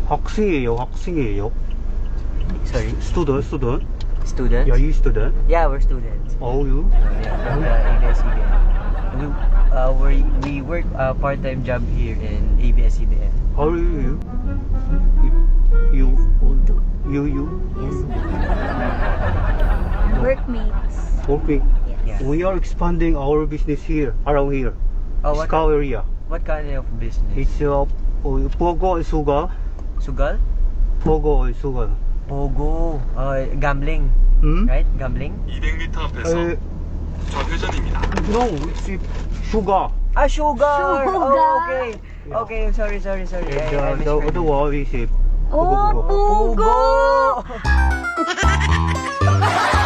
학생이에요, 학생이에요. Sorry, Student, student. students? Yeah, you student. Yeah, we're students. Oh, you? Yeah, from the ABS-CBN. We work a part-time job here in ABS-CBN. How are you? You? You? Yes. Workmates. Okay. Yeah. We are expanding our business here, around here. Oh, what, Scout area. what kind of business? It's Pogo and Suga. Sugal? Pogo and Suga. Pogo. Gambling. Hmm? Right? Gambling? 200m 앞에서 좌회전입니다. No, it's Suga. Ah, sugar! Sugar. Oh, okay. Okay, sorry. I And misread the it. other one is Oh, Pogo. Pugo!